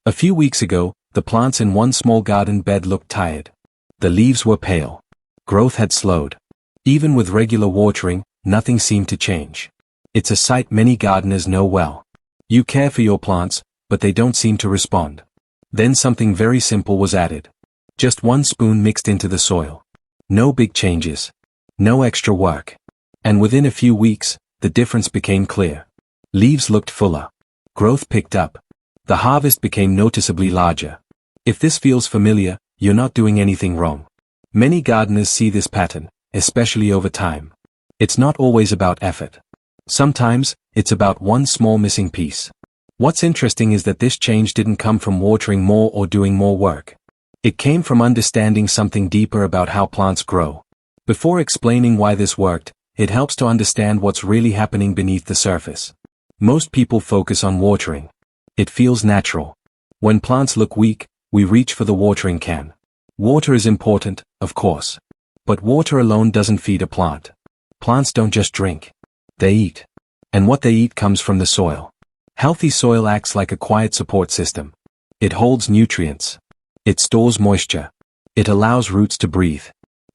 A few weeks ago, the plants in one small garden bed looked tired. The leaves were pale. Growth had slowed. Even with regular watering, nothing seemed to change. It's a sight many gardeners know well. You care for your plants, but they don't seem to respond. Then something very simple was added. Just 1 spoon mixed into the soil. No big changes. No extra work. And within a few weeks, the difference became clear. Leaves looked fuller. Growth picked up. The harvest became noticeably larger. If this feels familiar, you're not doing anything wrong. Many gardeners see this pattern, especially over time. It's not always about effort. Sometimes, it's about one small missing piece. What's interesting is that this change didn't come from watering more or doing more work. It came from understanding something deeper about how plants grow. Before explaining why this worked, it helps to understand what's really happening beneath the surface. Most people focus on watering. It feels natural. When plants look weak, we reach for the watering can. Water is important, of course. But water alone doesn't feed a plant. Plants don't just drink. They eat. And what they eat comes from the soil. Healthy soil acts like a quiet support system. It holds nutrients. It stores moisture. It allows roots to breathe.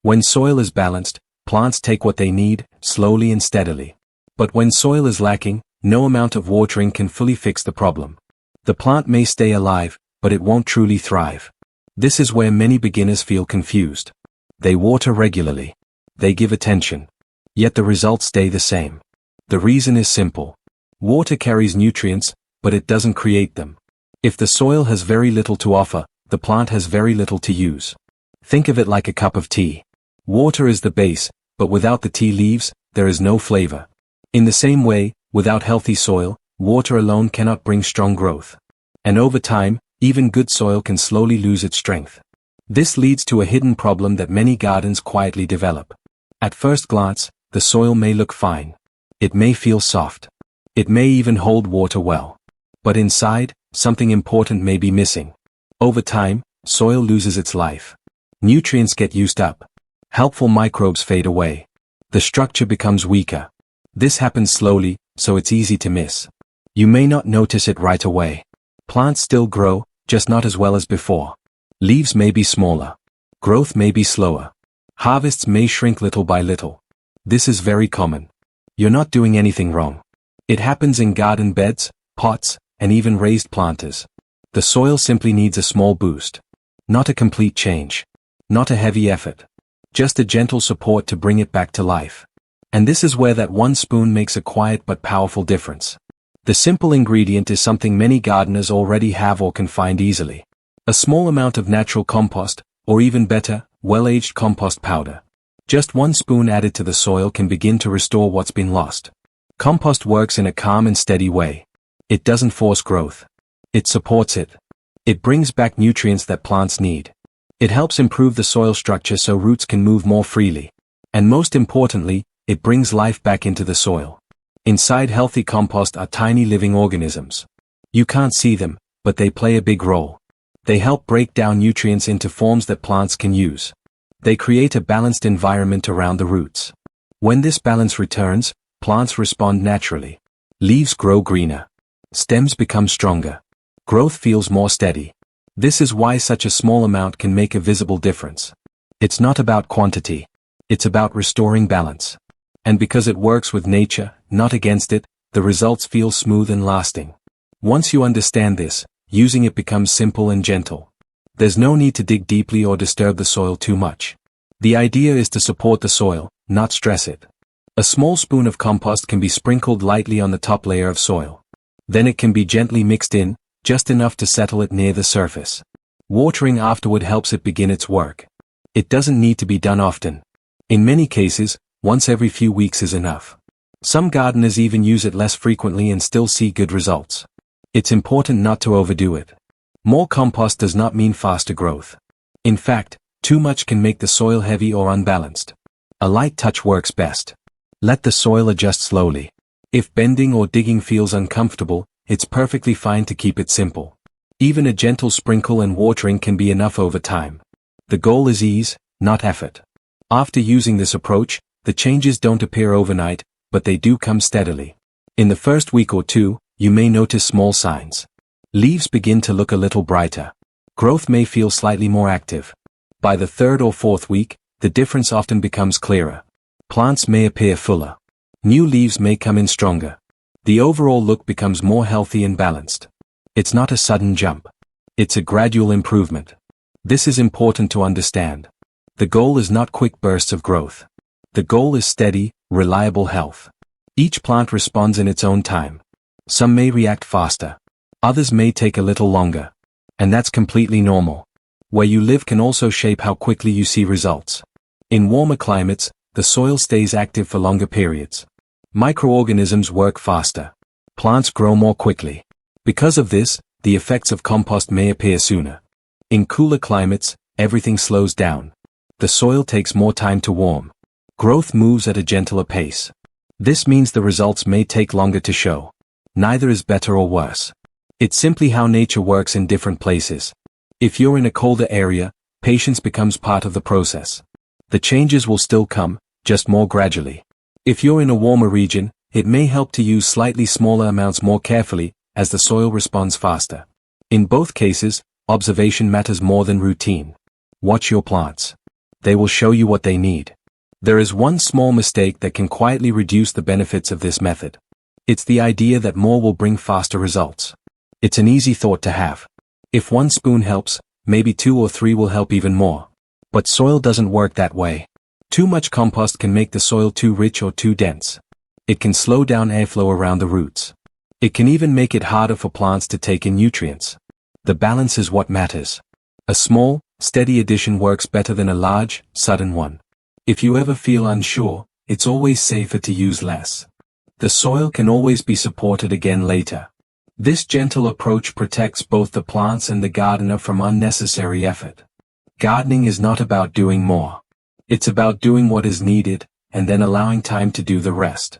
When soil is balanced, plants take what they need, slowly and steadily. But when soil is lacking, no amount of watering can fully fix the problem. The plant may stay alive, but it won't truly thrive. This is where many beginners feel confused. They water regularly. They give attention. Yet the results stay the same. The reason is simple. Water carries nutrients, but it doesn't create them. If the soil has very little to offer, the plant has very little to use. Think of it like a cup of tea. Water is the base, but without the tea leaves, there is no flavor. In the same way, without healthy soil, water alone cannot bring strong growth. And over time, even good soil can slowly lose its strength. This leads to a hidden problem that many gardens quietly develop. At first glance, the soil may look fine. It may feel soft. It may even hold water well. But inside, something important may be missing. Over time, soil loses its life. Nutrients get used up. Helpful microbes fade away. The structure becomes weaker. This happens slowly, so it's easy to miss. You may not notice it right away. Plants still grow, just not as well as before. Leaves may be smaller. Growth may be slower. Harvests may shrink little by little. This is very common. You're not doing anything wrong. It happens in garden beds, pots, and even raised planters. The soil simply needs a small boost. Not a complete change. Not a heavy effort. Just a gentle support to bring it back to life. And this is where that 1 spoon makes a quiet but powerful difference. The simple ingredient is something many gardeners already have or can find easily. A small amount of natural compost, or even better, well-aged compost powder. Just 1 spoon added to the soil can begin to restore what's been lost. Compost works in a calm and steady way. It doesn't force growth. It supports it. It brings back nutrients that plants need. It helps improve the soil structure so roots can move more freely. And most importantly, it brings life back into the soil. Inside healthy compost are tiny living organisms. You can't see them, but they play a big role. They help break down nutrients into forms that plants can use. They create a balanced environment around the roots. When this balance returns, plants respond naturally. Leaves grow greener. Stems become stronger. Growth feels more steady. This is why such a small amount can make a visible difference. It's not about quantity. It's about restoring balance. And because it works with nature, not against it, the results feel smooth and lasting. Once you understand this, using it becomes simple and gentle. There's no need to dig deeply or disturb the soil too much. The idea is to support the soil, not stress it. A small spoon of compost can be sprinkled lightly on the top layer of soil. Then it can be gently mixed in, just enough to settle it near the surface. Watering afterward helps it begin its work. It doesn't need to be done often. In many cases, once every few weeks is enough. Some gardeners even use it less frequently and still see good results. It's important not to overdo it. More compost does not mean faster growth. In fact, too much can make the soil heavy or unbalanced. A light touch works best. Let the soil adjust slowly. If bending or digging feels uncomfortable, it's perfectly fine to keep it simple. Even a gentle sprinkle and watering can be enough over time. The goal is ease, not effort. After using this approach, the changes don't appear overnight, but they do come steadily. In the first week or two, you may notice small signs. Leaves begin to look a little brighter. Growth may feel slightly more active. By the third or fourth week, the difference often becomes clearer. Plants may appear fuller. New leaves may come in stronger. The overall look becomes more healthy and balanced. It's not a sudden jump. It's a gradual improvement. This is important to understand. The goal is not quick bursts of growth. The goal is steady, reliable health. Each plant responds in its own time. Some may react faster. Others may take a little longer. And that's completely normal. Where you live can also shape how quickly you see results. In warmer climates, the soil stays active for longer periods. Microorganisms work faster. Plants grow more quickly. Because of this, the effects of compost may appear sooner. In cooler climates, everything slows down. The soil takes more time to warm. Growth moves at a gentler pace. This means the results may take longer to show. Neither is better or worse. It's simply how nature works in different places. If you're in a colder area, patience becomes part of the process. The changes will still come, just more gradually. If you're in a warmer region, it may help to use slightly smaller amounts more carefully, as the soil responds faster. In both cases, observation matters more than routine. Watch your plants. They will show you what they need. There is one small mistake that can quietly reduce the benefits of this method. It's the idea that more will bring faster results. It's an easy thought to have. If one spoon helps, maybe 2 or 3 will help even more. But soil doesn't work that way. Too much compost can make the soil too rich or too dense. It can slow down airflow around the roots. It can even make it harder for plants to take in nutrients. The balance is what matters. A small, steady addition works better than a large, sudden one. If you ever feel unsure, it's always safer to use less. The soil can always be supported again later. This gentle approach protects both the plants and the gardener from unnecessary effort. Gardening is not about doing more. It's about doing what is needed, and then allowing time to do the rest.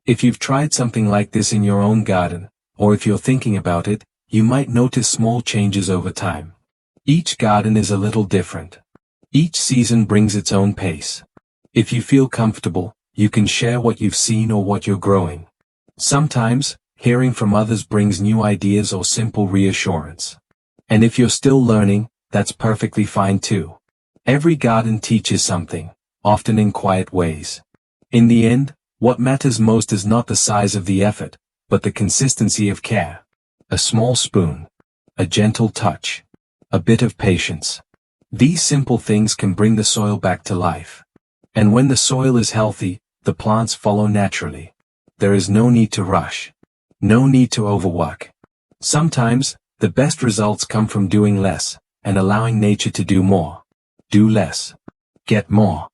If you've tried something like this in your own garden, or if you're thinking about it, you might notice small changes over time. Each garden is a little different. Each season brings its own pace. If you feel comfortable, you can share what you've seen or what you're growing. Sometimes, hearing from others brings new ideas or simple reassurance. And if you're still learning, that's perfectly fine too. Every garden teaches something, often in quiet ways. In the end, what matters most is not the size of the effort, but the consistency of care. A small spoon. A gentle touch. A bit of patience. These simple things can bring the soil back to life. And when the soil is healthy, the plants follow naturally. There is no need to rush. No need to overwork. Sometimes, the best results come from doing less, and allowing nature to do more. Do less. Get more.